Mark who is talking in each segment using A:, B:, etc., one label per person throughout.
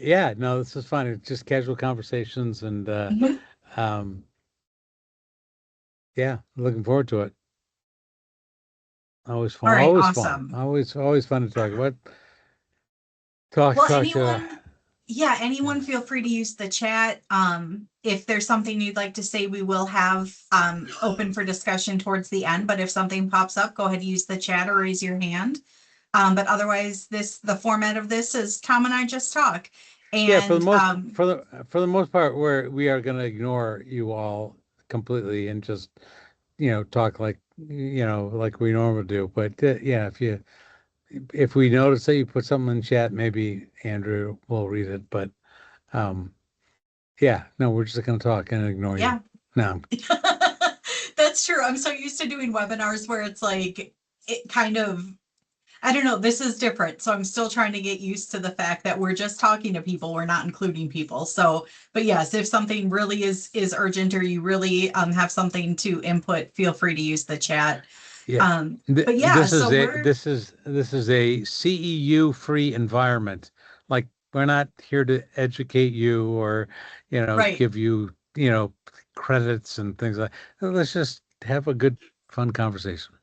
A: yeah, no, this is fun. It's just casual conversations and
B: Mhm.
A: um yeah, looking forward to it. Always
B: All
A: fun.
B: right,
A: Always fun.
B: awesome.
A: Always fun to talk about.
B: Well,
A: Talk
B: yeah, anyone
A: yeah.
B: feel free to use the chat. If there's something you'd like to say, we will have open for discussion towards the end. But if something pops up, go ahead and use the chat or raise your hand. But otherwise, the format of this is Tom and I just talk.
A: Yeah,
B: And
A: for the most part, we are going to ignore you all completely and just talk like like we normally do. But yeah, if we notice that you put something in chat, maybe Andrew will read it. But um, yeah, no, we're just going to talk and ignore you.
B: yeah,
A: No,
B: that's true. I'm so used to doing webinars where it's like it kind of I don't know, this is different. So I'm still trying to get used to the fact that we're just talking to people, we're not including people. So, but yes, if something really is urgent or you really have something to input, feel free to use the chat.
A: yeah,
B: But yeah, so we're
A: this is a CEU free environment. Like we're not here to educate you or
B: right.
A: give you credits and things like. Let's just have a good fun conversation.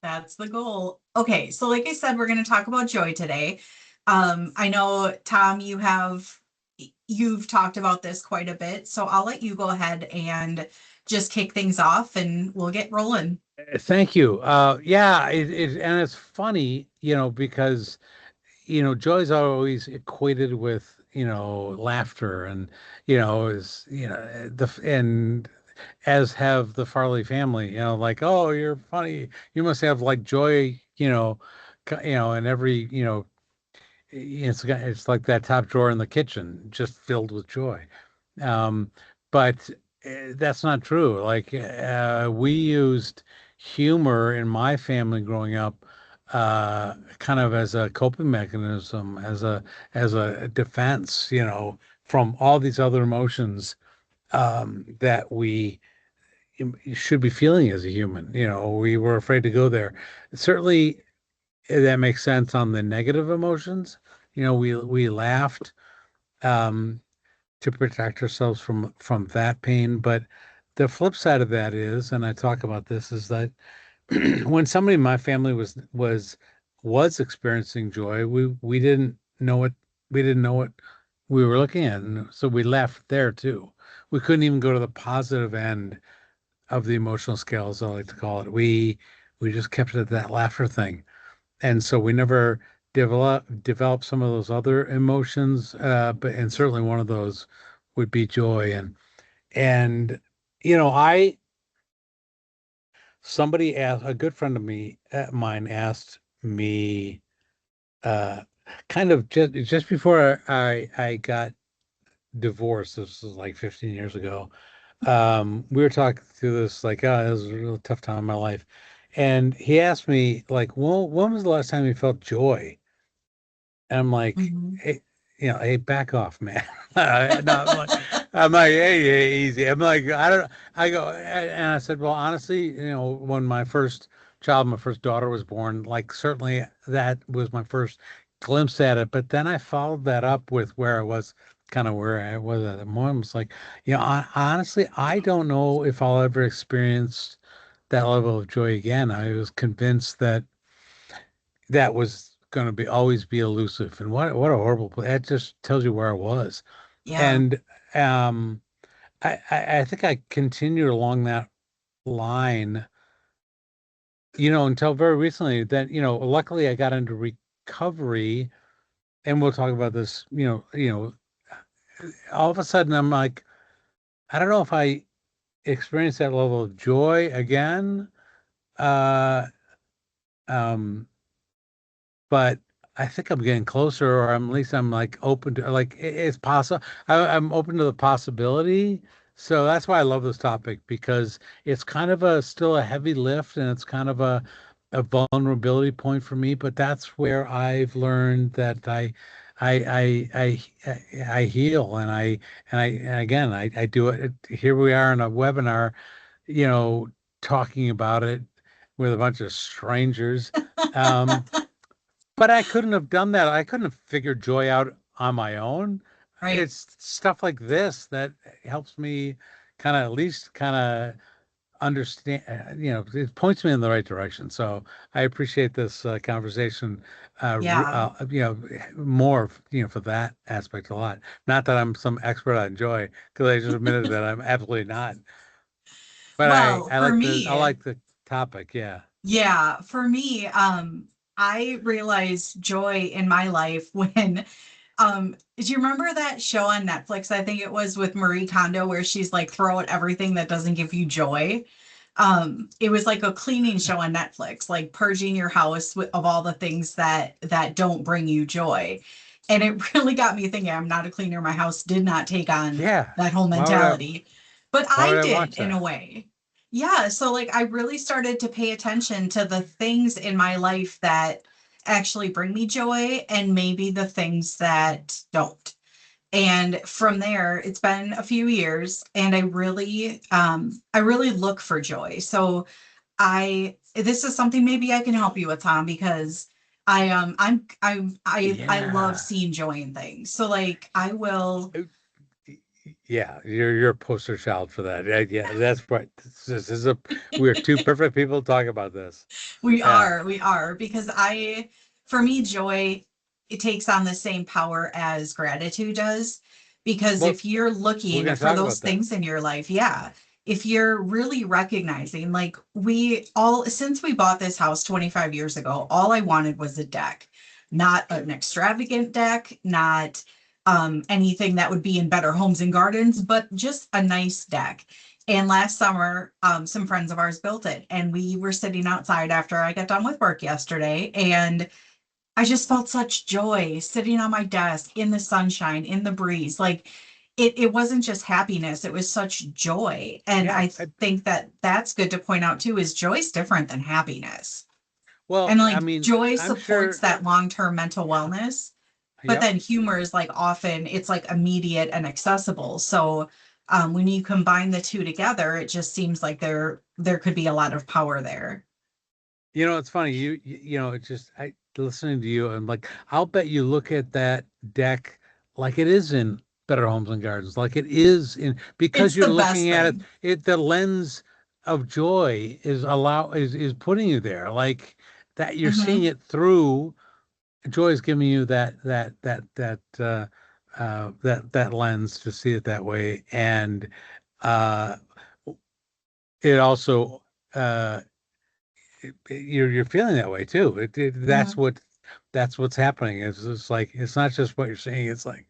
B: That's the goal. Okay, so like I said, we're going to talk about joy today. I know Tom, you've talked about this quite a bit, so I'll let you go ahead and just kick things off and we'll get rolling.
A: Thank you. Yeah, and it's funny, because joy's always equated with laughter and is and as have the Farley family, like, oh, you're funny, you must have like joy, in every it's like that top drawer in the kitchen just filled with joy. um but that's not true. Like we used humor in my family growing up kind of as a coping mechanism, as a defense, from all these other emotions that we should be feeling as a human. We were afraid to go there. Certainly, that makes sense on the negative emotions. We laughed um, to protect ourselves from that pain. But the flip side of that is, and I talk about this, is that when somebody in my family was experiencing joy, we didn't know what we were looking at, and so we laughed there too. We couldn't even go to the positive end of the emotional scale, as I like to call it. We just kept it at that laughter thing, and so we never developed some of those other emotions. But and certainly one of those would be joy, and I somebody asked a good friend of mine asked me uh kind of just before I got divorced. This was like 15 years ago. We were talking through this, like, oh, it was a real tough time in my life. And he asked me, like, well, when was the last time you felt joy? And I'm like,
B: Mhm.
A: hey, hey, back off, man. No, I'm like, hey, easy. I'm like, I don't, I go, and I said, well, honestly, when my first daughter was born, like, certainly that was my first glimpse at it. But then I followed that up with where I was at the moment. It's like, honestly, I don't know if I'll ever experience that level of joy again. I was convinced that that was going to be always be elusive. And what a horrible play. That just tells you where I was.
B: Yeah.
A: And um, I think I continued along that line, until very recently. That luckily I got into recovery, and we'll talk about this. All of a sudden I'm like, I don't know if I experienced that level of joy again. Uh, um, but I think I'm getting closer, or at least I'm like open to like it's possible. I'm open to the possibility. So that's why I love this topic, because it's kind of a still a heavy lift, and it's kind of a vulnerability point for me. But that's where I've learned that I heal, and again I do it. Here we are in a webinar, you know, talking about it with a bunch of strangers. Um, but I couldn't have done that. I couldn't have figured joy out on my own.
B: Right.
A: It's stuff like this that helps me kind of at least kind of understand, it points me in the right direction. So I appreciate this conversation,
B: Yeah.
A: more, for that aspect a lot. Not that I'm some expert on joy, because I just admitted that I'm absolutely not. But
B: Well,
A: I
B: for
A: I
B: me,
A: like the topic. Yeah.
B: yeah, for me, I realized joy in my life when do you remember that show on Netflix? I think it was with Marie Kondo where she's like throw out everything that doesn't give you joy. It was like a cleaning show on Netflix, like purging your house of all the things that don't bring you joy. And it really got me thinking, I'm not a cleaner. My house did not take on
A: Yeah.
B: that whole
A: Why would I
B: mentality, but
A: why would
B: I
A: I
B: did
A: watch
B: in a
A: that?
B: way. Yeah, so like I really started to pay attention to the things in my life that actually bring me joy and maybe the things that don't. And from there, it's been a few years and I really look for joy. So this is something maybe I can help you with, Tom, because I love
A: Yeah.
B: seeing joy in things. So like I will.
A: Uh, Yeah, you're a poster child for that. Yeah, that's right. This is a we're two perfect people to talk about this. Yeah.
B: We are, because for me, joy, it takes on the same power as gratitude does. Because
A: Well,
B: if you're
A: we're
B: looking
A: going to
B: for
A: talk
B: those
A: about that.
B: things in your life, yeah, if you're really recognizing, like since we bought this house 25 years ago, all I wanted was a deck, not an extravagant deck, not anything that would be in Better Homes and Gardens, but just a nice deck. And last summer, some friends of ours built it, and we were sitting outside after I got done with work yesterday. And I just felt such joy sitting on my desk in the sunshine, in the breeze. Like it wasn't just happiness, it was such joy. And
A: Yeah.
B: I think that that's good to point out too, is joy is different than happiness.
A: Well,
B: And
A: I
B: like
A: mean,
B: joy
A: I'm
B: supports
A: sure.
B: that long-term mental wellness, but
A: Yep.
B: then humor is like often it's like immediate and accessible. So when you combine the two together, it just seems like there could be a lot of power there.
A: It's funny. It's just listening to you. I'm like, I'll bet you look at that deck like it is in Better Homes and Gardens, like it is in because
B: It's
A: you're
B: the best
A: looking at it.
B: thing.
A: The lens of joy is putting you there, like that. You're seeing
B: Hmm.
A: it through. Joy is giving you that lens to see it that way, and uh, it also uh, you're feeling that way too.
B: Hmm.
A: That's what's happening. It's like it's not just what you're saying. It's like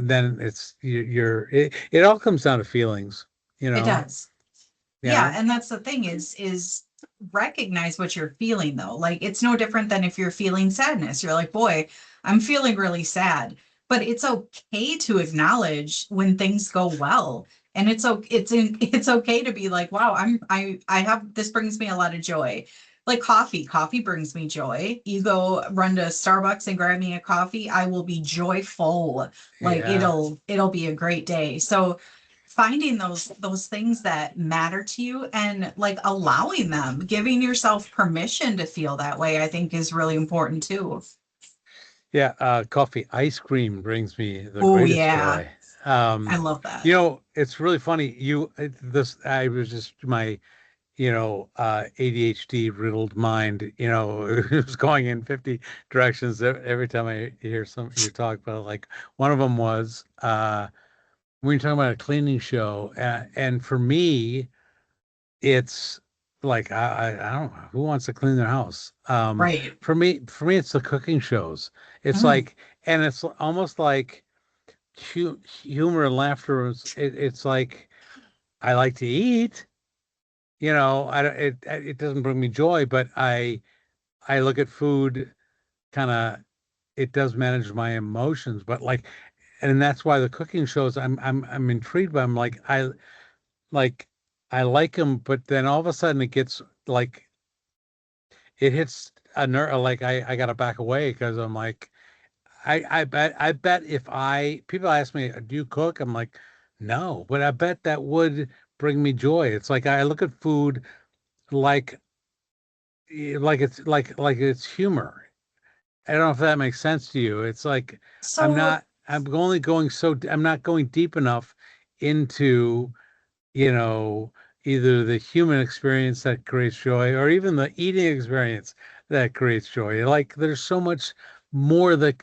A: then it's it all comes down to feelings, you
B: It
A: know.
B: does. Yeah,
A: Yeah.
B: and that's the thing is recognize what you're feeling though. Like it's no different than if you're feeling sadness. You're like, boy, I'm feeling really sad. But it's okay to acknowledge when things go well. And it's okay to be like, wow, I have this brings me a lot of joy. Like coffee. Coffee brings me joy. You go run to Starbucks and grab me a coffee, I will be joyful. Like
A: Yeah.
B: it'll be a great day. So finding those things that matter to you and like allowing them, giving yourself permission to feel that way, I think is really important too.
A: Yeah, coffee ice cream brings me the
B: Oh
A: greatest
B: yeah,
A: joy.
B: I love that.
A: It's really funny. This I was just my ADHD riddled mind, it was going in 50 directions every time I hear you talk about it. Like one of them was when you're talking about a cleaning show, and for me, it's like I don't know who wants to clean their house.
B: Right.
A: For me, it's the cooking shows. It's
B: Mhm.
A: like, and it's almost like humor and laughter. It's like I like to eat. I don't, it doesn't bring me joy, but I look at food kind of it does manage my emotions, but like, and that's why the cooking shows I'm intrigued by. I'm like I like them, but then all of a sudden it gets like it hits a nerve. Like I gotta back away because I'm like I bet if people ask me, do you cook? I'm like, no, but I bet that would bring me joy. It's like I look at food like like it's humor. I don't know if that makes sense to you. It's like
B: So
A: I'm not going deep enough into, you know, either the human experience that creates joy or even the eating experience that creates joy. Like there's so much more that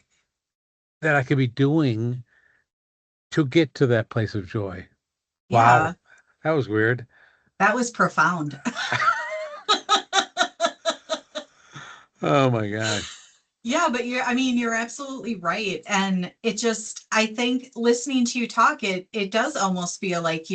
A: I could be doing to get to that place of joy.
B: yeah,
A: Wow. That was weird.
B: that was profound.
A: Oh my gosh.
B: Yeah, but I mean, you're absolutely right. And it just, I think listening to you talk, it does almost feel like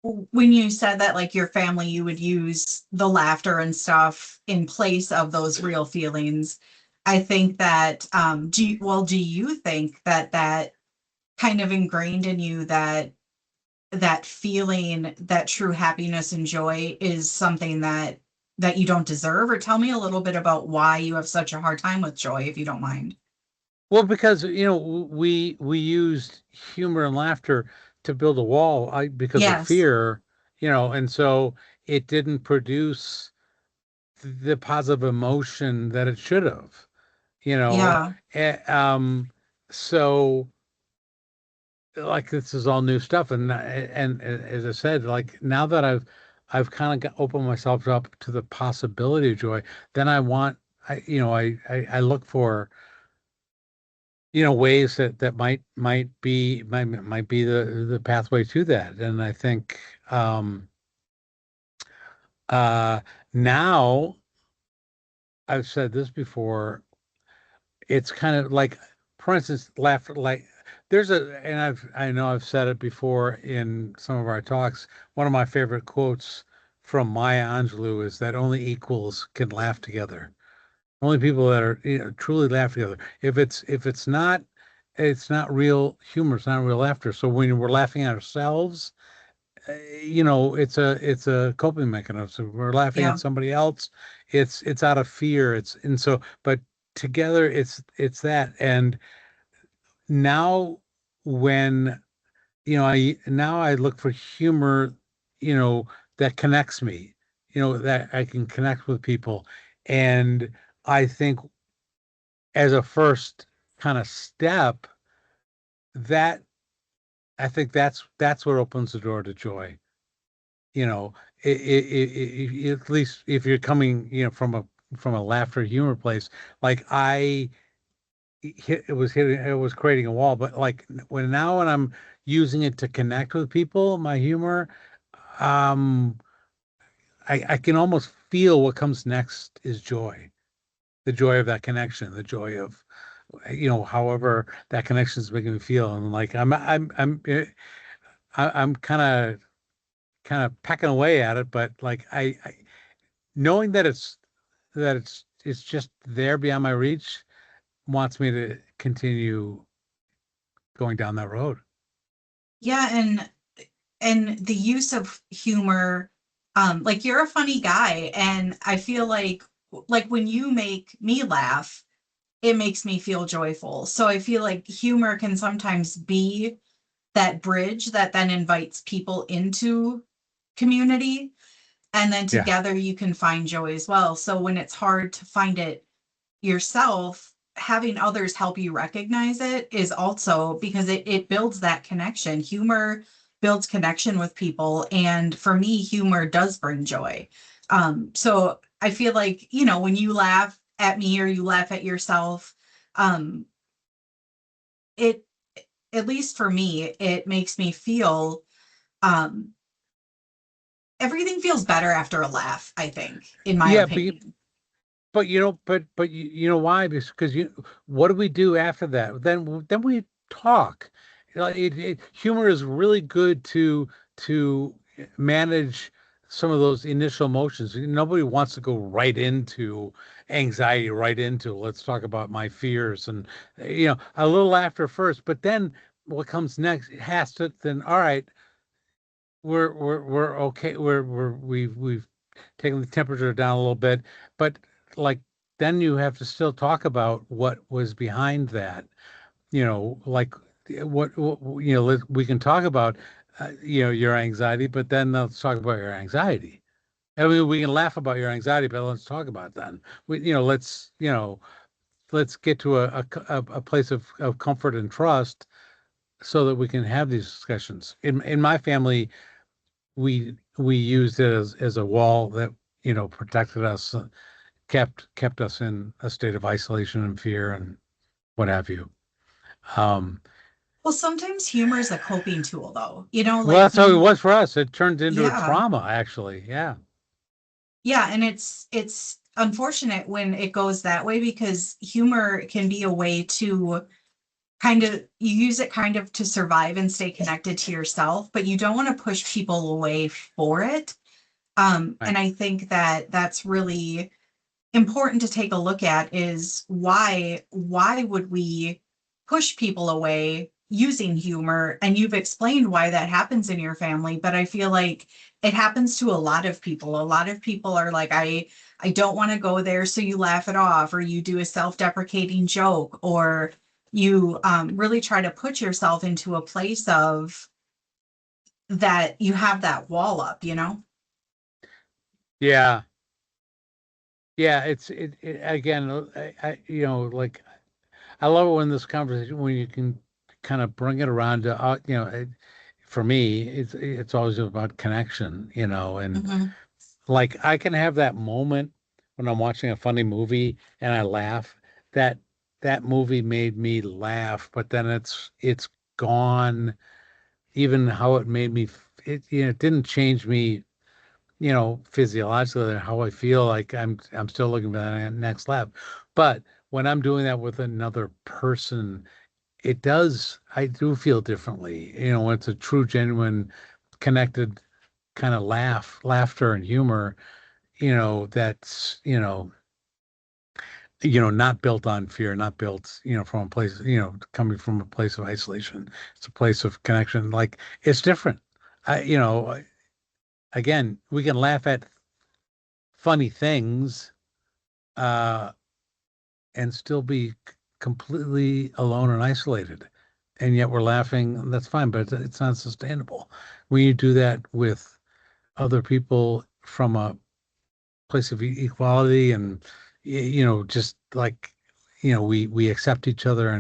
B: when you said that, like your family, you would use the laughter and stuff in place of those real feelings. I think that, do you think that that kind of ingrained in you that feeling, that true happiness and joy is something that you don't deserve? Or tell me a little bit about why you have such a hard time with joy, if you don't mind.
A: Well, because we used humor and laughter to build a wall, because of
B: Yes.
A: fear, and so it didn't produce the positive emotion that it should have, you know.
B: Yeah.
A: Eh, so like this is all new stuff, and as I said, like now that I've kind of opened myself up to the possibility of joy, then I look for ways that might be the pathway to that. And I think uh now I've said this before, it's kind of like, for instance, laughter, like I know I've said it before in some of our talks. One of my favorite quotes from Maya Angelou is that only equals can laugh together. Only people that are, truly laugh together. If it's not real humor, it's not real laughter. So when we're laughing at ourselves, it's a coping mechanism. If we're laughing at
B: Yeah.
A: somebody else, it's out of fear. But together it's that. And now when I look for humor, you know, that connects me, that I can connect with people. And I think as a first kind of step, that I think that's what opens the door to joy. You know, at least if you're coming, from a laughter humor place, like it was creating a wall. But like when I'm using it to connect with people, my humor, um, I can almost feel what comes next is joy, the joy of that connection, the joy of, however that connection is making me feel. And like I'm kind of pecking away at it, but like knowing that it's just there beyond my reach wants me to continue going down that road.
B: Yeah, and the use of humor, like you're a funny guy, and I feel like when you make me laugh, it makes me feel joyful. So I feel like humor can sometimes be that bridge that then invites people into community, and then
A: Yeah.
B: together you can find joy as well. So when it's hard to find it yourself, having others help you recognize it is also because it builds that connection. Humor builds connection with people. And for me, humor does bring joy. So I feel like, when you laugh at me or you laugh at yourself, um, it, at least for me, it makes me feel, um, everything feels better after a laugh, I think, in my
A: Yeah,
B: opinion.
A: but you know why? Because what do we do after that? Then we talk. Humor is really good to manage some of those initial emotions. Nobody wants to go right into anxiety, right into let's talk about my fears, and a little laughter first, but then what comes next has to then, all right, we're okay. We've taken the temperature down a little bit, but like then you have to still talk about what was behind that. Like we can talk about your anxiety, but then let's talk about your anxiety. I mean, we can laugh about your anxiety, but let's talk about it then. Let's let's get to a place of comfort and trust so that we can have these discussions. In my family, we used it as a wall that, protected us, kept us in a state of isolation and fear and what have you. Um,
B: Well, sometimes humor is a coping tool, though.
A: well,
B: Like
A: that's how it
B: you,
A: was for us. It turned into a
B: yeah,
A: trauma, actually. Yeah.
B: yeah, and it's unfortunate when it goes that way because humor can be a way to kind of you use it kind of to survive and stay connected to yourself, but you don't want to push people away for it.
A: Right.
B: And I think that that's really important to take a look at is why would we push people away using humor, and you've explained why that happens in your family, but I feel like it happens to a lot of people are like I don't want to go there, so you laugh it off or you do a self-deprecating joke or you really try to put yourself into a place of that you have that wall up.
A: Yeah. Yeah. It again, like I love it when this conversation, when you can kind of bring it around to, for me, it's always about connection, and
B: Hmm.
A: like I can have that moment when I'm watching a funny movie and I laugh. That that movie made me laugh, but then it's gone. Even how it made me, it didn't change me, physiologically, how I feel. Like I'm still looking for that next laugh. But when I'm doing that with another person, I do feel differently. When it's a true, genuine, connected kind of laughter and humor, that's, not built on fear, not built, from a place, coming from a place of isolation. It's a place of connection. Like it's different. Again, we can laugh at funny things, uh, and still be completely alone and isolated. And yet we're laughing. That's fine, but it's not sustainable. When you do that with other people from a place of equality and, just like, we accept each other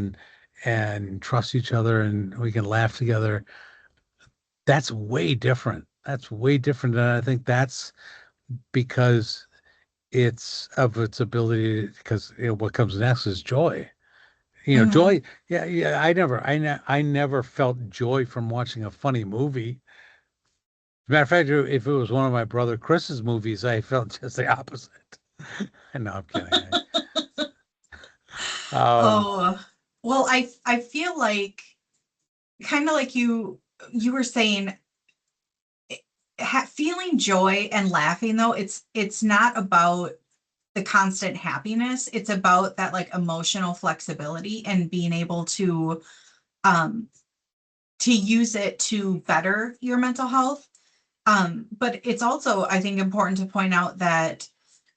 A: and trust each other and we can laugh together. That's way different. That's way different. And I think that's because it's of its ability, because, what comes next is joy.
B: Hmm.
A: Joy. Yeah, yeah. I never felt joy from watching a funny movie. As a matter of fact, if it was one of my brother Chris's movies, I felt just the opposite. No, I'm kidding. Um,
B: Oh, well, I feel like kind of like you were saying, feeling joy and laughing though, it's not about the constant happiness. It's about that like emotional flexibility and being able um to use it to better your mental health. But it's also, I think, important to point out that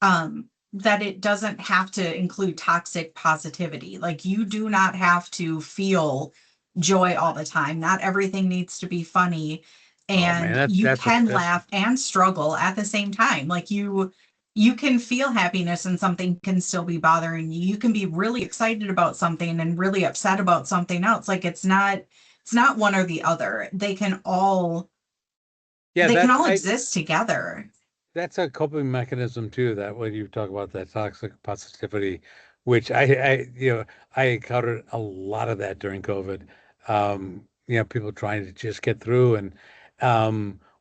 B: it doesn't have to include toxic positivity. Like you do not have to feel joy all the time. Not everything needs to be funny.
A: oh man,
B: And you can
A: that's
B: laugh and struggle at the same time. Like you can feel happiness and something can still be bothering you. You can be really excited about something and really upset about something else. Like it's not one or the other.
A: yeah,
B: They can all exist together.
A: that's a coping mechanism too. That when you talk about that toxic positivity, which I encountered a lot of that during COVID. People trying to just get through, and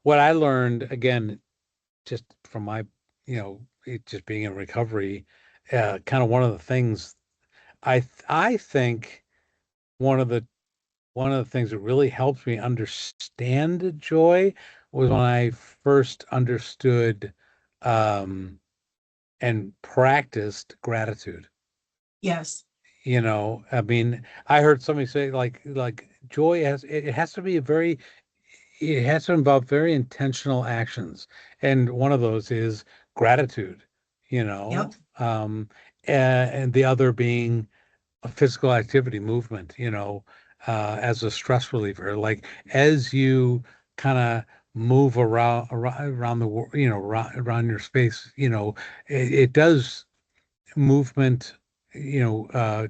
A: what I learned again, just from my, just being in recovery, kind of one of the things I think one of the one of the things that really helped me understand joy was when I first understood, um, and practiced gratitude.
B: Yes.
A: I mean, I heard somebody say like joy it has to be it has to involve very intentional actions, and one of those is gratitude. You
B: Yep.
A: know, and the other being a physical activity, movement, as a stress reliever. Like as you kind of move around the world, around your space, it does movement,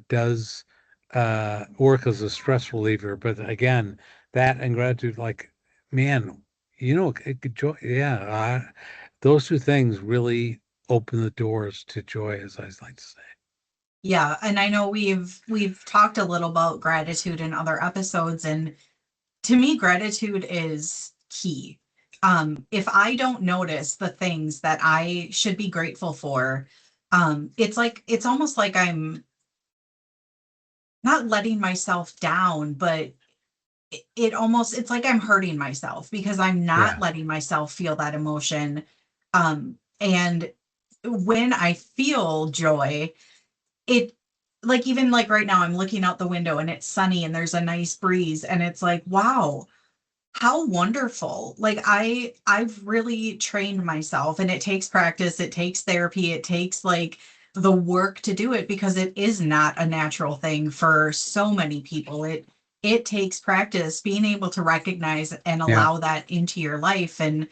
A: does work as a stress reliever. But again, that and gratitude, like, man, joy, yeah, those two things really open the doors to joy, as I like to say.
B: Yeah, and I know we've talked a little about gratitude in other episodes, and to me gratitude is key. If I don't notice the things that I should be grateful for, it's almost like I'm not letting myself down, but it's like I'm hurting myself because I'm not
A: Yeah,
B: letting myself feel that emotion. And when I feel joy, it like even like right now I'm looking out the window and it's sunny and there's a nice breeze and it's like, wow, how wonderful. Like I've really trained myself, and it takes practice, it takes therapy, it takes like the work to do it because it is not a natural thing for so many people. It takes practice being able to recognize and
A: yeah,
B: allow that into your life. And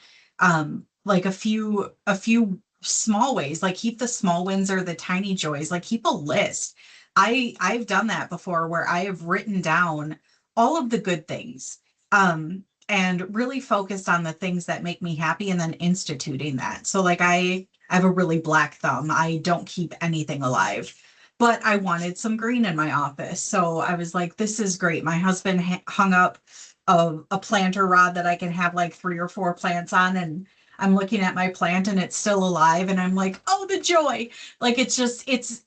B: like a few small ways, like keep the small wins or the tiny joys, like keep a list. I've done that before where I have written down all of the good things. And really focused on the things that make me happy and then instituting that. So like I have a really black thumb. I don't keep anything alive. But I wanted some green in my office. So I was like, this is great. My husband hung up a planter rod that I can have like 3 or 4 plants on, and I'm looking at my plant and it's still alive and I'm like, oh, the joy. Like it's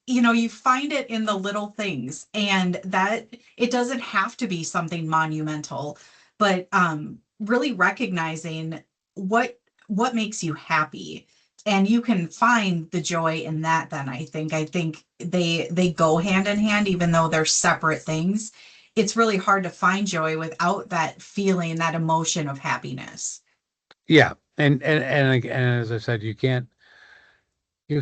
B: you find it in the little things, and that it doesn't have to be something monumental, but really recognizing what makes you happy, and you can find the joy in that. Then I think they go hand in hand, even though they're separate things. It's really hard to find joy without that feeling, that emotion of happiness.
A: yeah. And as I said, you can't, yeah,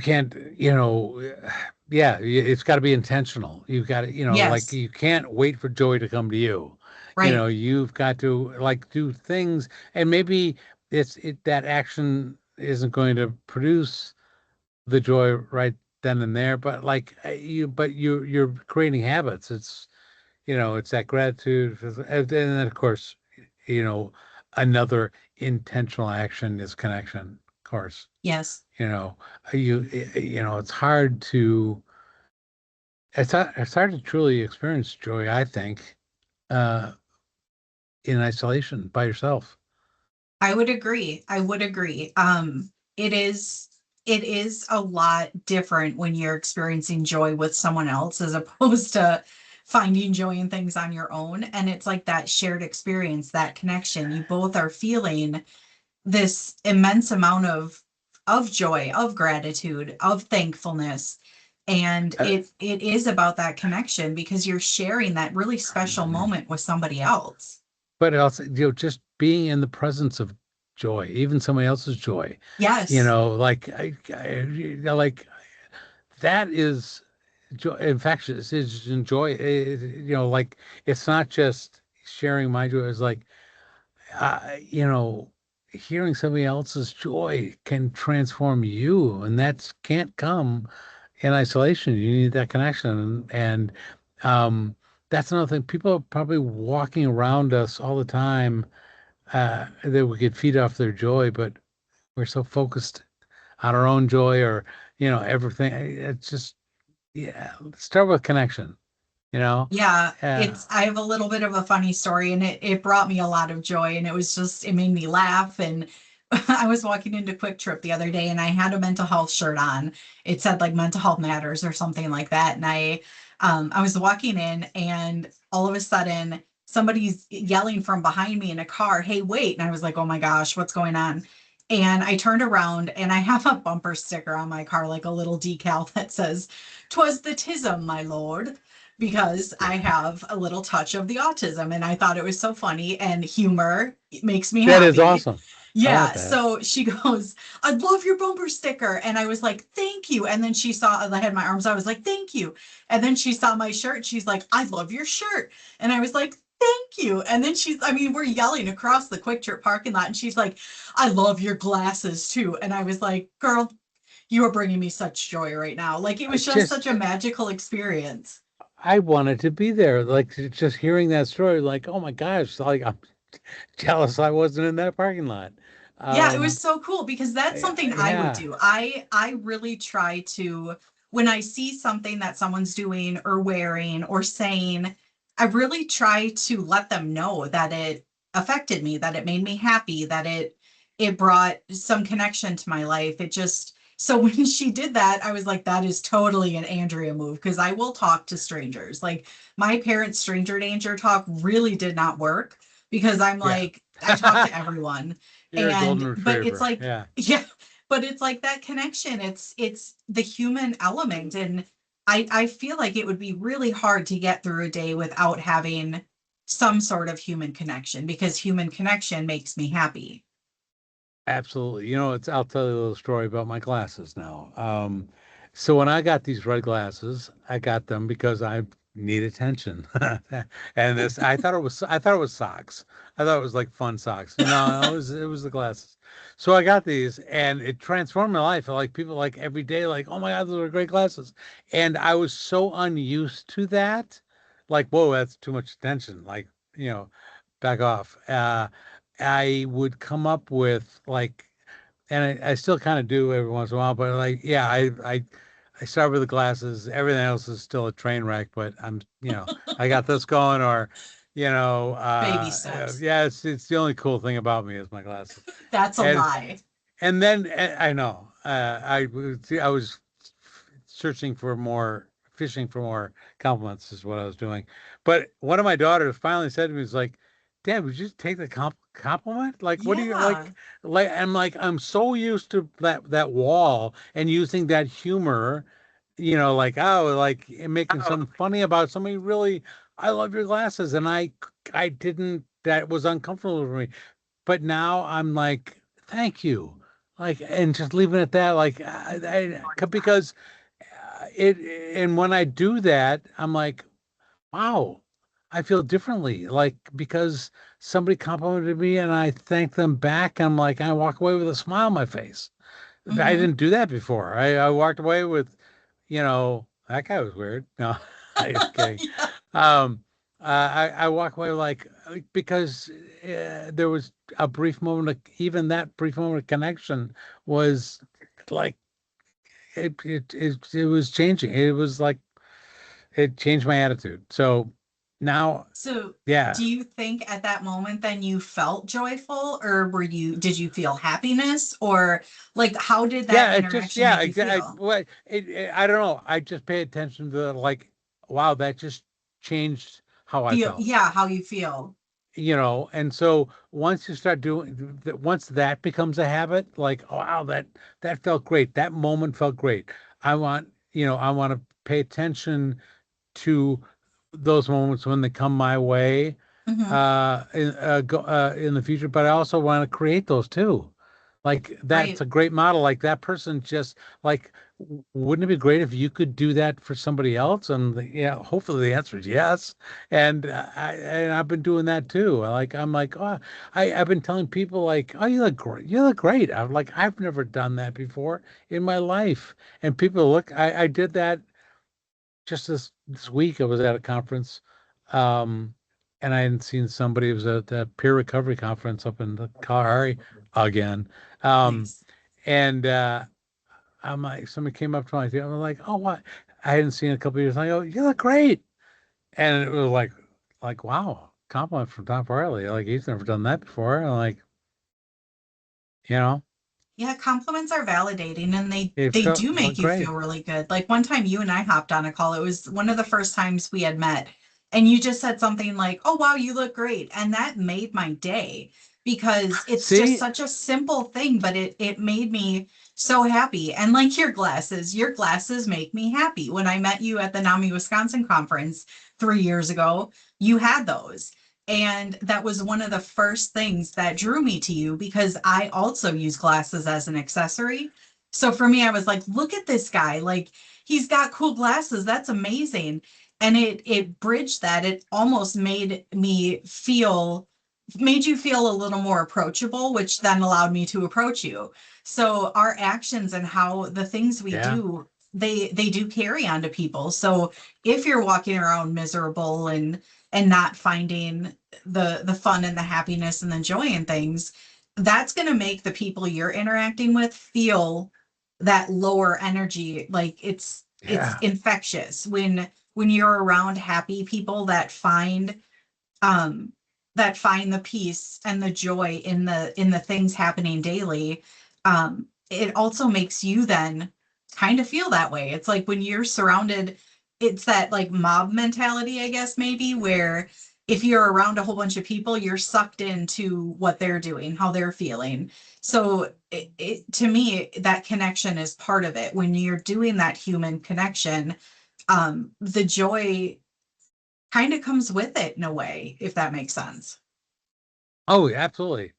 A: it's got to be intentional. You've got to, like,
B: Yes,
A: you can't wait for joy to come to you.
B: right.
A: You've got to like do things, and maybe that action isn't going to produce the joy right then and there, but like you're creating habits. It's that gratitude, and then of course, you know, another intentional action is connection, of course.
B: Yes.
A: you know it's hard to it's hard to truly experience joy, I think, uh in isolation by yourself.
B: I would agree. I would agree. It is it is a lot different when you're experiencing joy with someone else as opposed to finding joy in things on your own. And it's like that shared experience, that connection. You both are feeling this immense amount of joy, of gratitude, of thankfulness. And
A: uh,
B: it is about that connection because you're sharing that really special moment with somebody else.
A: but also, just being in the presence of joy, even somebody else's joy,
B: Yes.
A: like like that is joy, infectious. Is enjoy, like, it's not just sharing my joy. It's like, uh, you know, hearing somebody else's joy can transform you, and that can't come in isolation. You need that connection, and that's another thing. People are probably walking around us all the time, that we could feed off their joy, but we're so focused on our own joy, or everything. It's just, yeah. Start with connection. You know,
B: Yeah,
A: yeah.
B: I have a little bit of a funny story, and it brought me a lot of joy, and it made me laugh. And I was walking into Quick Trip the other day and I had a mental health shirt on. It said like mental health matters or something like that. And I was walking in and all of a sudden somebody's yelling from behind me in a car, "Hey, wait." And I was like, "Oh my gosh, what's going on?" And I turned around and I have a bumper sticker on my car, like a little decal that says, "'Twas the tism, my lord," because I have a little touch of the autism. And I thought it was so funny, and humor makes me
A: That is
B: happy.
A: awesome. I like
B: Yeah.
A: that.
B: So she goes, "I love your bumper sticker." And I was like, "Thank you." And then she saw I had my arms. I was like, "Thank you." And then she saw my shirt. She's like, "I love your shirt." And I was like, "Thank you." And then I mean, we're yelling across the Quick Trip parking lot. And she's like, "I love your glasses too." And I was like, "Girl, You are bringing me such joy right now. Like it
A: I
B: was just
A: just
B: such a magical experience.
A: I wanted to be there. Like just hearing that story, like, oh my gosh, like I'm jealous I wasn't in that parking lot.
B: Yeah, it was
A: Um,
B: so cool because that's something I would
A: yeah,
B: do. I really try to, when I see something that someone's doing or wearing or saying, I really try to let them know that it affected me, that it made me happy, that it brought some connection to my life. It just, so when she did that, I was like, that is totally an Andrea move because I will talk to strangers. Like my parents' stranger danger talk really did not work because I'm
A: yeah.
B: like, I talk to everyone.
A: You're a golden
B: And but it's
A: retriever.
B: like,
A: Yeah,
B: yeah, but it's like that connection. It's the human element. And I feel like it would be really hard to get through a day without having some sort of human connection because human connection makes me happy.
A: absolutely. You know, I'll tell you a little story about my glasses now. So when I got these red glasses, I got them because I need attention. And this, I thought it was socks. I thought it was like fun socks. No, it was the glasses. So I got these and it transformed my life. Like people like every day, like, oh my God, those are great glasses. And I was so unused to that. Like, whoa, that's too much attention. Like, you know, back off. I would come up with like, and I still kind of do every once in a while, but like, yeah, I start with the glasses. Everything else is still a train wreck, but I got this going, or,
B: Baby steps.
A: yeah, it's the only cool thing about me is my glasses,
B: That's a
A: and
B: lie.
A: and then I know I was fishing for more compliments is what I was doing. But one of my daughters finally said to me, "Was like, Dad, would you take the compliment? Like, what do you
B: Yeah.
A: like? Like, I'm so used to that wall and using that humor, like oh, like making something funny about somebody really. I love your glasses, and I didn't. That was uncomfortable for me. But now I'm like, thank you. Like, and just leaving it at that, like, because it, and when I do that, I'm like, wow, I feel differently. Like, because somebody complimented me and I thank them back. I'm like, I walk away with a smile on my face. I
B: Hmm.
A: didn't do that before. I walked away with, that guy was weird. No, I just kidding.
B: Yeah.
A: Um, I walk away because there was a brief moment even that brief moment of connection was like it was changing. It was like it changed my attitude. So now,
B: So,
A: yeah,
B: do you think at that moment then you felt joyful or did you feel happiness or like how did that
A: yeah, it just
B: interaction
A: yeah,
B: make you feel?
A: I don't know. I just pay attention to like, wow, that just changed how I
B: Feel,
A: felt.
B: yeah, how you feel.
A: And so once you start doing that, once that becomes a habit, like, oh, wow, that felt great. That moment felt great. I want to pay attention to those moments when they come my way
B: Hmm.
A: in the future, but I also want to create those too. Like that's
B: Right.
A: a great model. Like that person just like, wouldn't it be great if you could do that for somebody else? And yeah, hopefully the answer is yes. And I've been doing that too. I'm like, oh, I've been telling people like, oh, you look great. You look great. I'm like, I've never done that before in my life. And people look, I did that just this week. I was at a conference, um, and I hadn't seen somebody. It was at a peer recovery conference up in the Kalahari again. Um,
B: Nice.
A: and I'm like, somebody came up to me. I'm like, oh, what? I hadn't seen in a couple of years. I go, you look great. And it was like, wow, compliment from Tom Farley. Like he's never done that before. And like, you know,
B: Yeah, compliments are validating and
A: it
B: they
A: felt
B: do make you
A: great.
B: feel really good. Like one time you and I hopped on a call. It was one of the first times we had met and you just said something like, "Oh wow, you look great." And that made my day because it's just
A: See,
B: such a simple thing, but it made me so happy. And like your glasses make me happy. When I met you at the NAMI Wisconsin conference 3 years ago, you had those. And that was one of the first things that drew me to you because I also use glasses as an accessory. So for me, I was like, look at this guy. Like he's got cool glasses. That's amazing. And it bridged that. It almost made me feel made you feel a little more approachable, which then allowed me to approach you. So our actions and how the things we
A: Yeah.
B: do, they do carry on to people. So if you're walking around miserable and not finding the fun and the happiness and the joy in things, that's going to make the people you're interacting with feel that lower energy. Like it's
A: Yeah.
B: infectious when you're around happy people um that find the peace and the joy in the things happening daily. It also makes you then kind of feel that way. It's like when you're surrounded, it's that like mob mentality, I guess, maybe, where if you're around a whole bunch of people, you're sucked into what they're doing, how they're feeling. So to me, that connection is part of it. When you're doing that human connection, the joy kind of comes with it in a way, if that makes sense.
A: Oh, absolutely.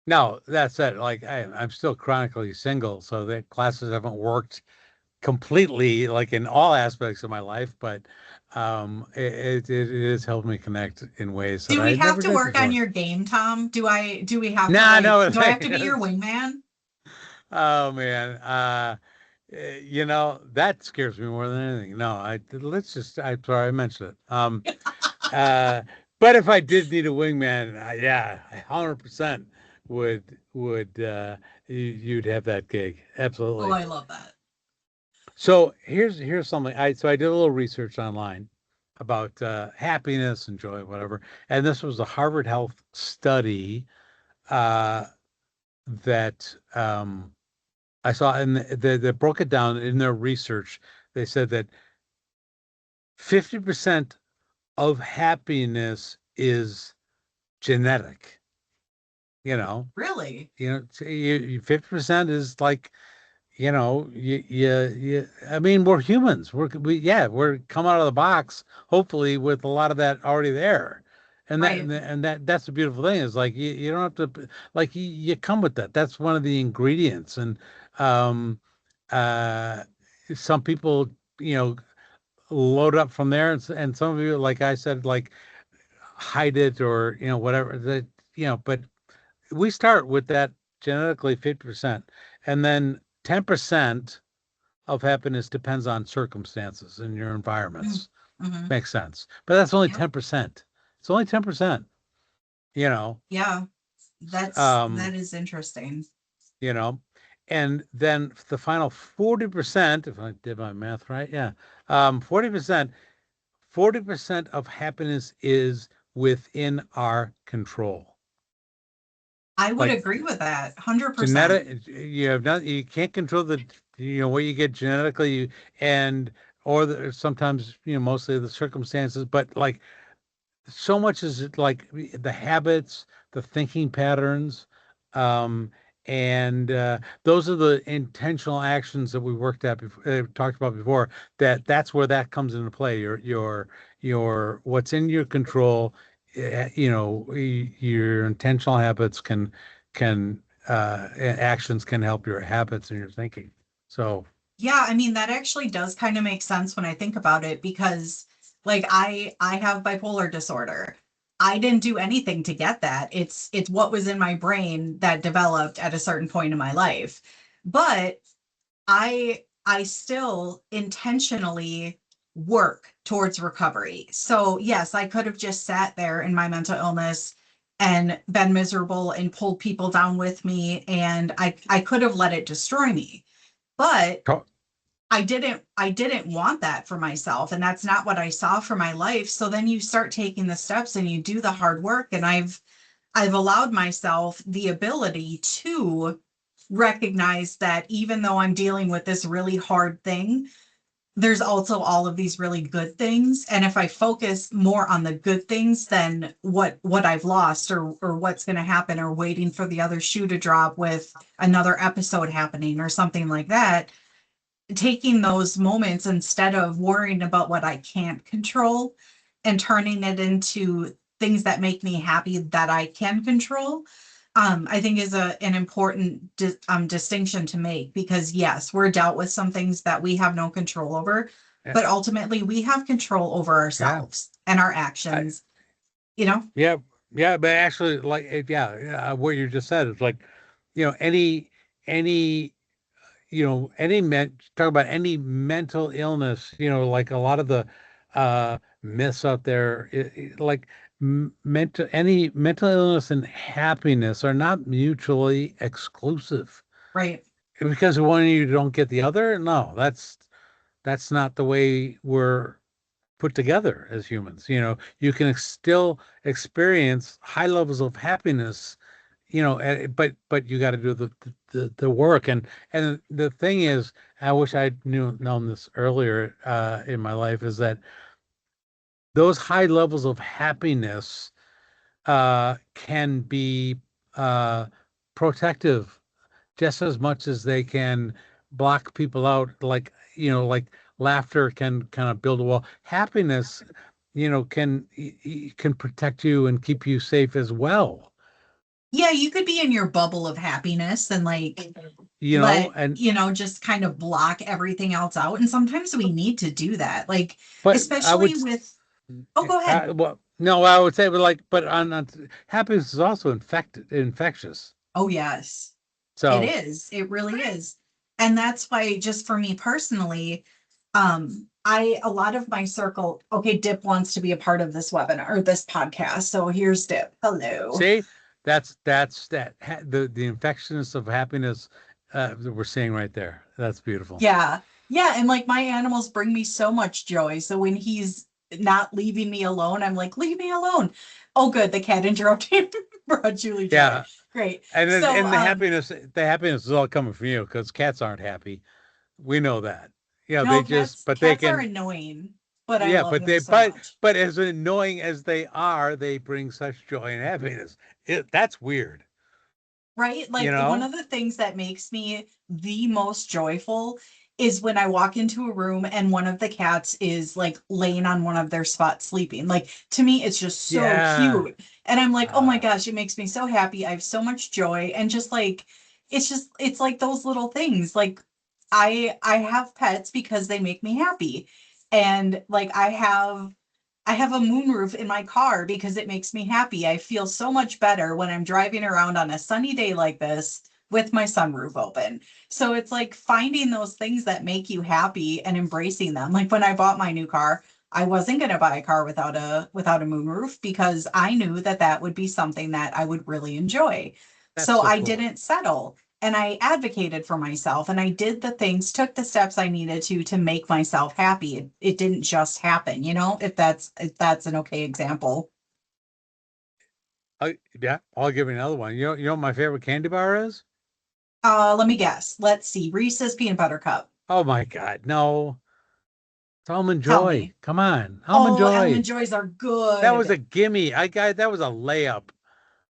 A: Now, that said, like I'm still chronically single, so the classes haven't worked completely, like in all aspects of my life, but it has helped me connect in ways that
B: Do
A: I
B: we
A: had
B: have
A: never
B: to
A: did
B: work on
A: before.
B: your game, Tom? Do we have to
A: Nah,
B: like
A: no,
B: do I have to be your wingman?
A: oh man, that scares me more than anything. No, I'm sorry I mentioned it. Uh, but if I did need a wingman, yeah, I 100% would you'd have that gig.
B: Oh,
A: Absolutely.
B: I love that.
A: So here's something. I did a little research online about happiness and joy, whatever. And this was a Harvard Health study uh, that I saw, and they broke it down in their research. They said that 50% of happiness is genetic. You know,
B: Really?
A: 50% is like, I mean, we're humans. We're come out of the box, hopefully with a lot of that already there.
B: Right.
A: That's the beautiful thing is like you don't have to like you come with that. That's one of the ingredients. And um uh some people, you know, load up from there, and some of you, like I said, like hide it or whatever that but we start with that genetically 50%, and then 10% of happiness depends on circumstances and your environments.
B: Mm-hmm.
A: Makes sense. But that's only
B: Yep.
A: 10%. It's only 10%, you know.
B: Yeah.
A: Um,
B: That is interesting.
A: you know, and then the final 40%, if I did my math right, yeah. 40% of happiness is within our control.
B: I would
A: Like
B: agree with that 100%.
A: genetic, you can't control what you get genetically, and or sometimes mostly the circumstances, but like so much is like the habits, the thinking patterns, um, and those are the intentional actions that we talked about before. That's where that comes into play. Your what's in your control. Your intentional habits actions can help your habits and your thinking. So
B: Yeah, I mean that actually does kind of make sense when I think about it because like I have bipolar disorder. I didn't do anything to get that. It's what was in my brain that developed at a certain point in my life. But I still intentionally work towards recovery. So yes, I could have just sat there in my mental illness and been miserable and pulled people down with me and I could have let it destroy me. But
A: to-
B: I didn't want that for myself and that's not what I saw for my life. So then you start taking the steps and you do the hard work and I've allowed myself the ability to recognize that even though I'm dealing with this really hard thing, there's also all of these really good things. And if I focus more on the good things than what I've lost or what's going to happen or waiting for the other shoe to drop with another episode happening or something like that, taking those moments instead of worrying about what I can't control and turning it into things that make me happy that I can control, I think is an important distinction to make because yes, we're dealt with some things that we have no control over,
A: yeah,
B: but ultimately we have control over
A: yeah.
B: ourselves and our
A: I,
B: actions, you know?
A: Yeah, Yeah, but actually, like, what you just said is like, any, talk about any mental illness, like a lot of the myths out there, like any mental illness and happiness are not mutually exclusive.
B: Right.
A: Because one of you don't get the other, no, that's not the way we're put together as humans. You can still experience high levels of happiness, but you got to do the work. And the thing is, I wish I'd known this earlier in my life, is that those high levels of happiness can be uh, protective just as much as they can block people out. Like laughter can kind of build a wall. Happiness, can protect you and keep you safe as well.
B: Yeah, you could be in your bubble of happiness and like
A: And
B: just kind of block everything else out. And sometimes we need to do that. Like,
A: but I
B: especially
A: would,
B: with, oh, go ahead.
A: well, no, I would say, but on happiness is also infectious.
B: Oh, yes, it
A: So
B: is. It really is. And that's why, just for me personally, a lot of my circle, okay, Dip wants to be a part of this webinar or this podcast. So here's Dip. Hello.
A: see, the infectiousness of happiness that we're seeing right there. That's beautiful.
B: Yeah. Yeah. And like my animals bring me so much joy. So when he's not leaving me alone, I'm like, leave me alone. Oh, good. The cat interrupted brought Julie joy.
A: Yeah,
B: Great.
A: and then
B: So,
A: and the happiness is all coming from you because cats aren't happy. We know that.
B: no,
A: They just,
B: cats,
A: but they
B: cats are
A: can,
B: annoying, but I
A: yeah,
B: love
A: but
B: them so much.
A: as annoying as they are, they bring such joy and happiness. That's weird,
B: Right?
A: you
B: Like one
A: know?
B: of the things that makes me the most joyful is when I walk into a room and one of the cats is like laying on one of their spots sleeping. Like to me, it's just so
A: Yeah.
B: cute. And I'm like, oh my
A: Uh,
B: gosh, it makes me so happy. I have so much joy. And it's like those little things. Like I have pets because they make me happy. And like I have a moonroof in my car because it makes me happy. I feel so much better when I'm driving around on a sunny day like this with my sunroof open. So it's like finding those things that make you happy and embracing them. Like when I bought my new car, I wasn't going to buy a car without a moonroof because I knew that that would be something that I would really enjoy.
A: that's
B: So
A: so
B: I
A: cool.
B: didn't settle and I advocated for myself and I did the things, took the steps I needed to make myself happy. It didn't just happen, if that's an okay example.
A: Yeah, I'll give you another one. You know what my favorite candy bar is?
B: Let me guess. Let's see. Reese's peanut butter cup.
A: Oh my God, no, it's Almond
B: Tell
A: Joy.
B: me.
A: Come on, Almond
B: Oh, almond
A: Joy.
B: joys are
A: That was
B: good.
A: a gimme. That was a layup.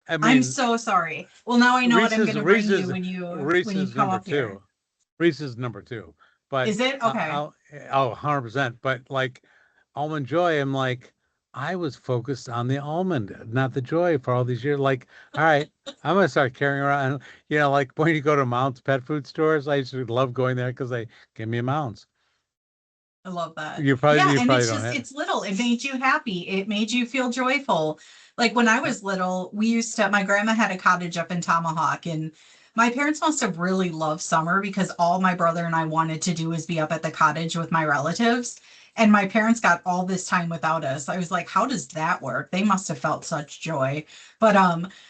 A: I
B: I'm
A: mean,
B: so sorry. Well, now I know what I'm going
A: Reese's
B: to bring you
A: Reese's
B: when you
A: Reese's
B: come
A: number
B: up here.
A: two. Reese's number two. But
B: Is it? Okay.
A: I'll 100%. But like Almond Joy, I'm like, I was focused on the almond, not the joy for all these years. Like, all right, I'm gonna start carrying around, like when you go to Mounts pet food stores, I used to love going there because they give me a Mounts.
B: I love that.
A: You
B: Yeah,
A: probably you
B: and
A: probably
B: it's
A: don't
B: just
A: have.
B: it's little. It made you happy. It made you feel joyful. Like when I was little, my grandma had a cottage up in Tomahawk and my parents must have really loved summer because all my brother and I wanted to do was be up at the cottage with my relatives. And my parents got all this time without us. I was like, how does that work? They must have felt such joy. But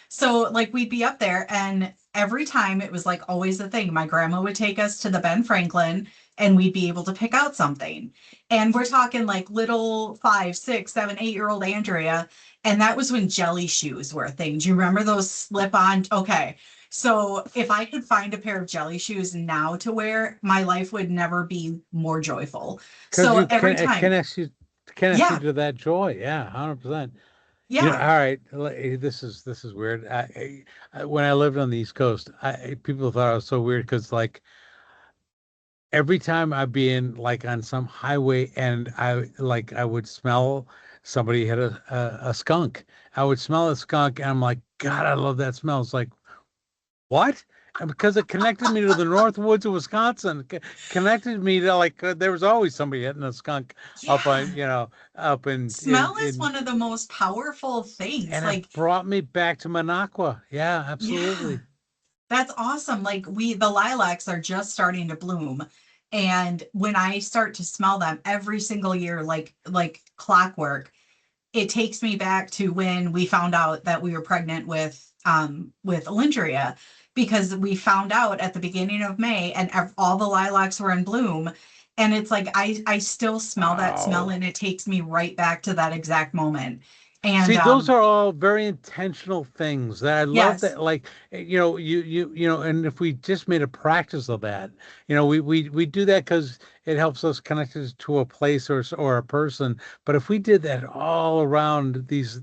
B: so like we'd be up there and every time it was like always the thing. My grandma would take us to the Ben Franklin and we'd be able to pick out something. And we're talking like little 5, 6, 7, 8-year-old Andrea. And that was when jelly shoes were a thing. Do you remember those slip on? Okay. So if I could find a pair of jelly shoes now to wear, my life would never be more joyful.
A: Because
B: So
A: you can
B: every
A: it
B: time,
A: connects you
B: yeah,
A: to that joy. Yeah, 100%.
B: yeah,
A: All right. This is weird. When I lived on the East Coast, people thought I was so weird because like every time I'd be in like on some highway and I would smell somebody had a skunk. I would smell a skunk and I'm like, God, I love that smell. It's like, what? And because it connected me to the North Woods of Wisconsin, connected me to like there was always somebody hitting a skunk up on,
B: Yeah.
A: up
B: Smell is one of the most powerful things.
A: and it
B: Like,
A: brought me back to Minocqua. Yeah,
B: yeah.
A: absolutely.
B: That's awesome. Like the lilacs are just starting to bloom. And when I start to smell them every single year, like clockwork, it takes me back to when we found out that we were pregnant with Alindria, because we found out at the beginning of May and all the lilacs were in bloom. And it's like I still smell that smell,
A: Wow.
B: and it takes me right back to that exact moment. And
A: See, those are all very intentional things that I love
B: yes,
A: that like and if we just made a practice of that, we do that because it helps us connect us to a place or a person. But if we did that all around these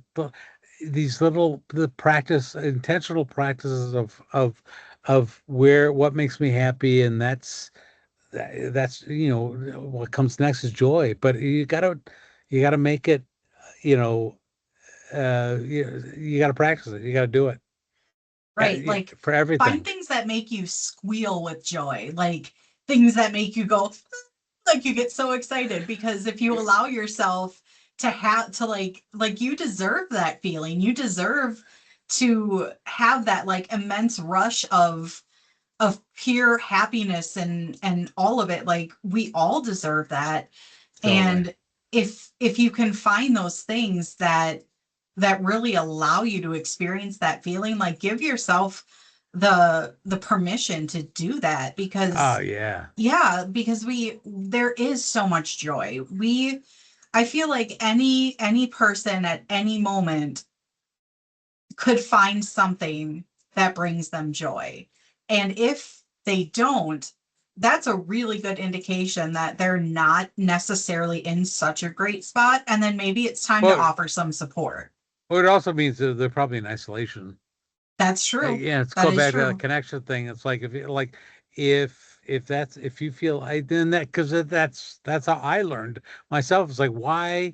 A: little the practice intentional practices of where what makes me happy, and that's what comes next is joy. But you gotta make it, you know you got to practice it. You got to do it.
B: right. Like
A: For
B: find
A: everything.
B: things that make you squeal with joy, like things that make you go like you get so excited, because if you allow yourself to have to like you deserve that feeling. You deserve to have that like immense rush of pure happiness and all of it. Like we all deserve that.
A: Totally.
B: And if you can find those things that really allow you to experience that feeling, like give yourself the permission to do that,
A: Oh
B: because
A: yeah.
B: yeah, because we there is so much joy. We I feel like any person at any moment could find something that brings them joy. And if they don't, that's a really good indication that they're not necessarily in such a great spot. And then maybe it's time to
A: Well,
B: offer some support.
A: it also means that they're probably in isolation.
B: That's true.
A: Yeah, it's
B: That
A: going
B: is
A: back to that
B: true.
A: connection thing. It's like if you feel I then that because that's how I learned myself. It's like, why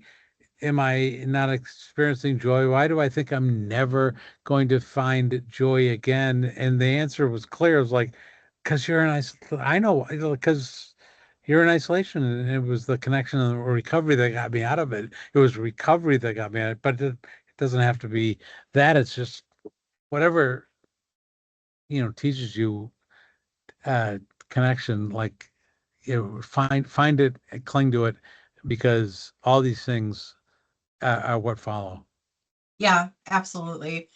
A: am I not experiencing joy? Why do I think I'm never going to find joy again? And the answer was clear. It was like, because you're in I know, because you're in isolation, and it was the connection and the recovery that got me out of it. It was recovery that got me out, but it doesn't have to be that. It's just whatever, teaches you uh connection, like find it, cling to it, because all these things are what follow.
B: Yeah, absolutely.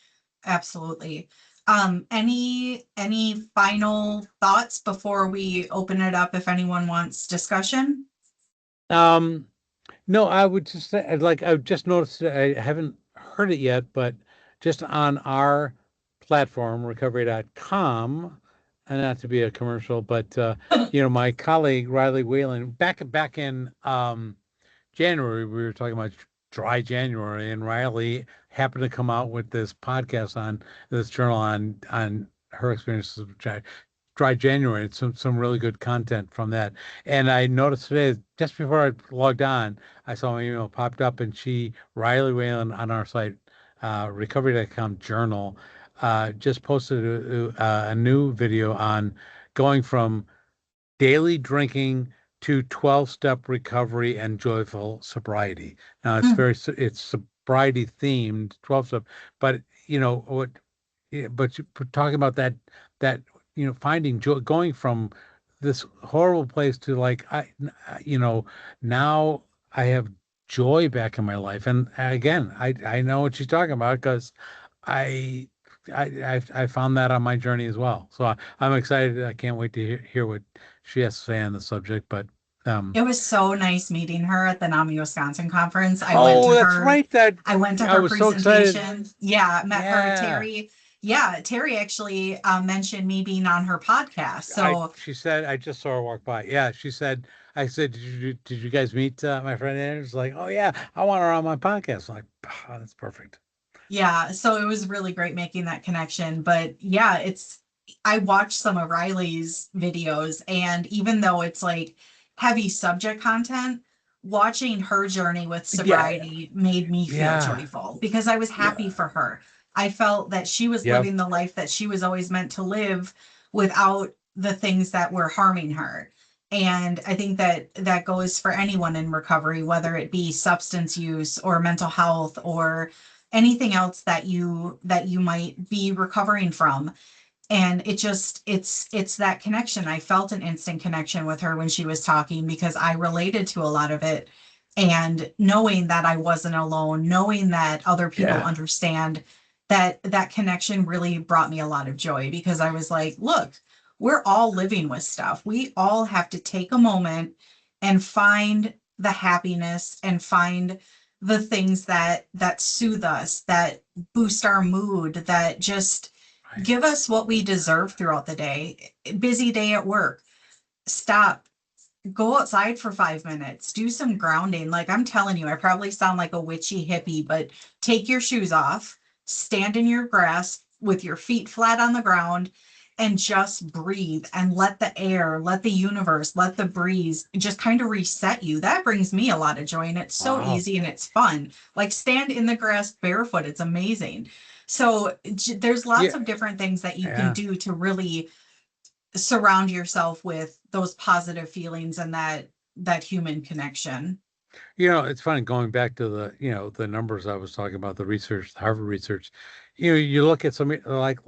B: Absolutely. Any final thoughts before we open it up if anyone wants discussion?
A: Um, no, I would just say, like, I've just noticed, I haven't heard it yet, but just on our platform, recovery.com, and not to be a commercial, but my colleague Riley Whalen, back in January, we were talking about dry January, and Riley happened to come out with this podcast on this journal on her experiences of dry January. It's some really good content from that. And I noticed today, just before I logged on, I saw my email popped up, and Riley Whalen on our site, recovery.com journal, just posted a new video on going from daily drinking to 12-step recovery and joyful sobriety. Now it's sobriety themed 12-step, but what yeah, but you're talking about that finding joy, going from this horrible place to like now I have joy back in my life. And again, I know what she's talking about because I I found that on my journey as well. So I'm excited. I can't wait to hear what she has to say on the subject. But
B: It was so nice meeting her at the NAMI Wisconsin conference.
A: oh, that's right. That
B: I went to
A: I
B: her
A: was so excited.
B: presentation. Yeah, met her,
A: Yeah.
B: Terry. Yeah, Terry actually mentioned me being on her podcast. So
A: She said, I just saw her walk by. Yeah, she said, I said, did you guys meet my friend Andrew? She's like, oh yeah, I want her on my podcast. I'm like, oh, that's perfect.
B: yeah, so it was really great making that connection. But yeah, I watched some of Riley's videos, and even though it's like heavy subject content, watching her journey with
A: Yeah,
B: sobriety made me feel
A: yeah,
B: joyful because I was happy
A: yeah.
B: for her. I felt that she was
A: Yep.
B: living the life that she was always meant to live without the things that were harming her. And I think that that goes for anyone in recovery, whether it be substance use or mental health or anything else that you might be recovering from. And it just it's that connection. I felt an instant connection with her when she was talking because I related to a lot of it. And knowing that I wasn't alone, knowing that other people
A: Yeah.
B: understand, that connection really brought me a lot of joy because I was like, look, we're all living with stuff. We all have to take a moment and find the happiness and find the things that soothe us, that boost our mood, that just
A: Right.
B: give us what we deserve throughout the day. Busy day at work. Stop, go outside for 5 minutes, do some grounding. Like I'm telling you, I probably sound like a witchy hippie, but take your shoes off, stand in your grass with your feet flat on the ground, and just breathe and let the air, let the universe, let the breeze just kind of reset you. That brings me a lot of joy. And it's so
A: Wow.
B: easy and it's fun. Like stand in the grass barefoot. It's amazing. So there's lots
A: Yeah.
B: of different things that you can
A: Yeah.
B: do to really surround yourself with those positive feelings and that human connection.
A: It's funny going back to the numbers I was talking about, the research, the Harvard research. You look at somebody like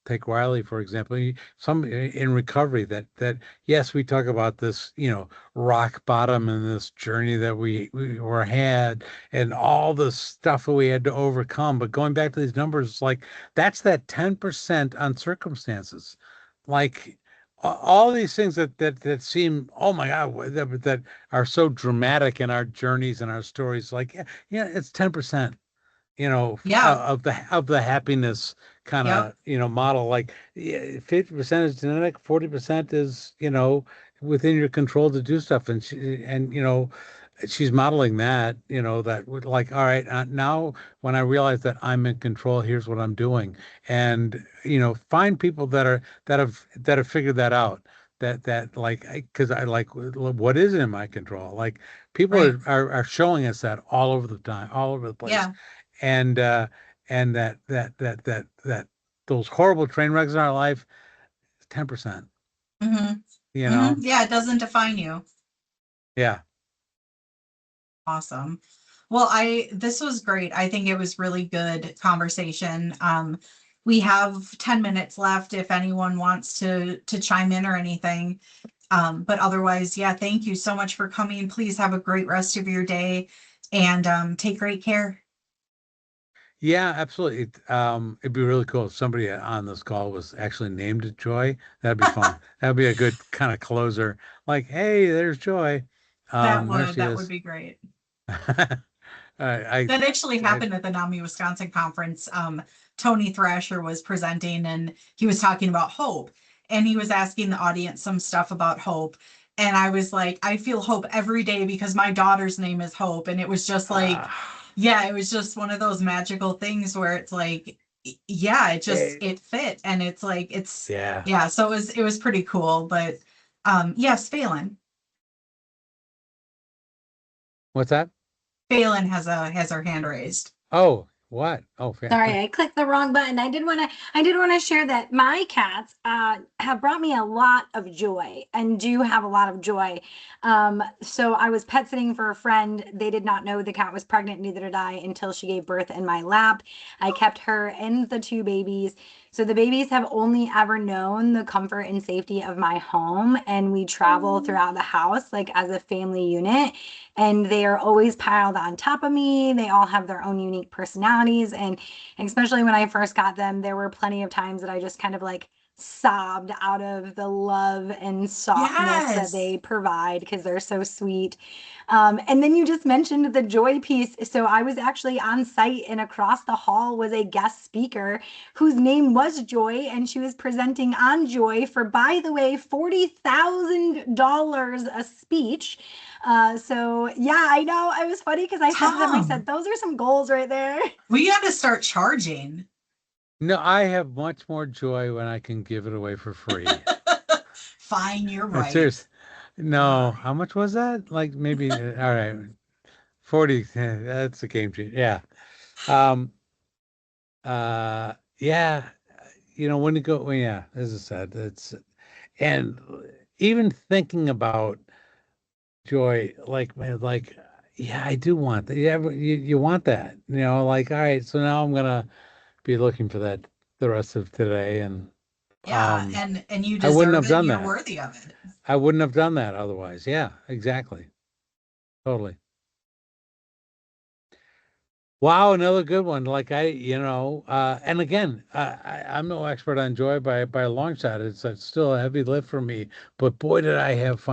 A: take Wiley, for example, some in recovery that yes, we talk about this, rock bottom and this journey that we were had and all the stuff that we had to overcome. But going back to these numbers, it's like that's that 10% on circumstances. Like all these things that seem, oh my God, that are so dramatic in our journeys and our stories. Like, yeah, it's 10%,
B: Yeah.
A: of the happiness kind
B: Yep.
A: of, model. Like, yeah, 50% is genetic, 40% is, within your control to do stuff. And she's modeling that, that would like, all right, now when I realize that I'm in control, here's what I'm doing. And, find people that have figured that out. That like, because I like what is in my control. Like people
B: Right.
A: are showing us that all over the time, all over the place,
B: Yeah.
A: and that those horrible train wrecks in our life, 10%.
B: Mm-hmm.
A: You
B: Mm-hmm.
A: know,
B: Yeah, it doesn't define you.
A: yeah,
B: Awesome. Well, I this was great. I think it was really good conversation. We have 10 minutes left if anyone wants to chime in or anything. But otherwise, yeah, thank you so much for coming. Please have a great rest of your day and take great care.
A: yeah, absolutely. It'd be really cool if somebody on this call was actually named Joy. That'd be fun. That'd be a good kind of closer. Like, hey, there's Joy. There she
B: That would
A: is.
B: be great.
A: I,
B: That actually
A: I,
B: happened at the NAMI Wisconsin conference. Tony Thrasher was presenting and he was talking about hope. And he was asking the audience some stuff about hope. And I was like, I feel hope every day because my daughter's name is Hope. And it was just like,
A: ah,
B: yeah, it was just one of those magical things where it's like, yeah,
A: eh,
B: it fit. And it's like,
A: yeah.
B: yeah, so it was pretty cool. But yes,
A: What's that?
B: Phelan has her hand raised.
A: Oh, what? Oh,
C: Sorry, I clicked the wrong button. I did want to share that my cats have brought me a lot of joy and do have a lot of joy. So I was pet sitting for a friend. They did not know the cat was pregnant, neither did I, until she gave birth in my lap. I kept her and the two babies. So the babies have only ever known the comfort and safety of my home, and we travel throughout the house like as a family unit, and they are always piled on top of me. They all have their own unique personalities, and especially when I first got them, there were plenty of times that I just kind of like sobbed out of the love and softness that
B: Yes.
C: they provide because they're so sweet. And then you just mentioned the joy piece. So I was actually on site, and across the hall was a guest speaker whose name was Joy, and she was presenting on joy for, by the way, $40,000 a speech. So yeah, I know. It was funny because I said to them, I said,
B: Tom,
C: those are some goals right there.
B: we got to start charging.
A: No, I have much more joy when I can give it away for free.
B: Fine, you're right.
A: Serious. No, how much was that? Like maybe, all right, 40. That's a game changer. Yeah. Um, yeah. when you go, well, yeah, as I said, and even thinking about joy, like, man, like, yeah, I do want that. Yeah, you want that, like, all right, so now I'm gonna be looking for that the rest of today, and
B: Yeah,
A: um,
B: and you
A: I wouldn't
B: deserve
A: have
B: it and
A: done
B: you're
A: that.
B: worthy of it.
A: I wouldn't have done that otherwise. Yeah, exactly. Totally. Wow, another good one. Like and again, I'm no expert on joy by a long shot. It's still a heavy lift for me, but boy, did I have fun